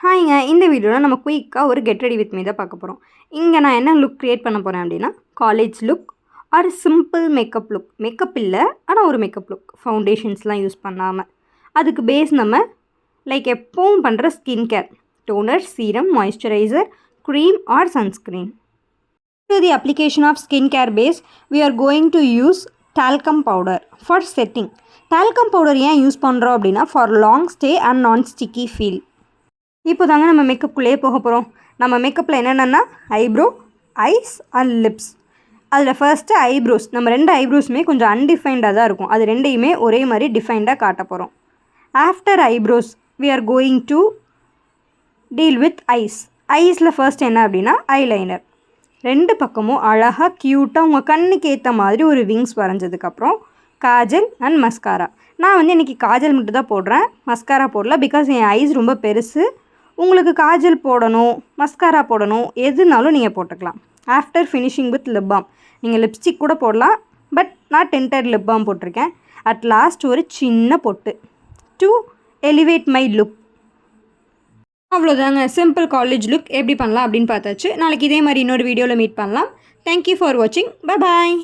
ஹாய்ங்க. இந்த வீடியோவில் நம்ம குயிக்காக ஒரு கெட் ரெடி வித் மீ தான் பார்க்க போகிறோம். இங்கே நான் என்ன லுக் க்ரியேட் பண்ண போகிறேன் அப்படின்னா, college look R simple makeup look. Makeup இல்லை, ஆனால் ஒரு மேக்கப் லுக். ஃபவுண்டேஷன்ஸ்லாம் யூஸ் பண்ணாமல். அதுக்கு பேஸ் நம்ம லைக் எப்பவும் பண்ணுற skin care. Toner, serum, moisturiser, cream or sunscreen. To the application of skincare base, we are going to use talcum powder for setting. Talcum powder ஏன் use பண்ணுறோம் அப்படின்னா, for long stay and non-sticky feel. இப்போ தாங்க நம்ம மேக்கப்புக்குள்ளேயே போக போகிறோம். நம்ம மேக்கப்பில் என்னென்னா ஐப்ரோ, ஐஸ் அண்ட் லிப்ஸ். அதில் ஃபர்ஸ்ட்டு ஐப்ரோஸ். நம்ம 2 ஐப்ரோஸுமே கொஞ்சம் அன்டிஃபைன்டாக தான் இருக்கும். அது ரெண்டையுமே ஒரே மாதிரி டிஃபைன்டாக காட்ட போகிறோம். After eyebrows we are going to deal with eyes. ஐஸில் ஃபர்ஸ்ட் என்ன அப்படின்னா ஐலைனர். 2 பக்கமும் அழகாக க்யூட்டாக உங்கள் கண்ணுக்கு ஏற்ற மாதிரி ஒரு விங்ஸ் வரைஞ்சதுக்கப்புறம் காஜல் அண்ட் மஸ்காரா. நான் இன்றைக்கி காஜல் மட்டும் தான் போடுறேன், மஸ்காரா போடல. பிகாஸ் என் ஐஸ் ரொம்ப பெருசு. உங்களுக்கு காஜல் போடணும், மஸ்காரா போடணும், எதுனாலும் நீங்கள் போட்டுக்கலாம். After finishing with lip balm. நீங்கள் லிப்ஸ்டிக் கூட போடலாம், பட் நான் டென்டட் லிப் பாம் போட்டிருக்கேன். அட் லாஸ்ட் ஒரு சின்ன பொட்டு டு எலிவேட் மை லுக். அவ்வளோதாங்க. சிம்பிள் காலேஜ் லுக் எப்படி பண்ணலாம் அப்படின்னு பார்த்தாச்சு. நாளைக்கு இதே மாதிரி இன்னொரு வீடியோவில் மீட் பண்ணலாம். தேங்க்யூ ஃபார் வாட்சிங். Bye bye.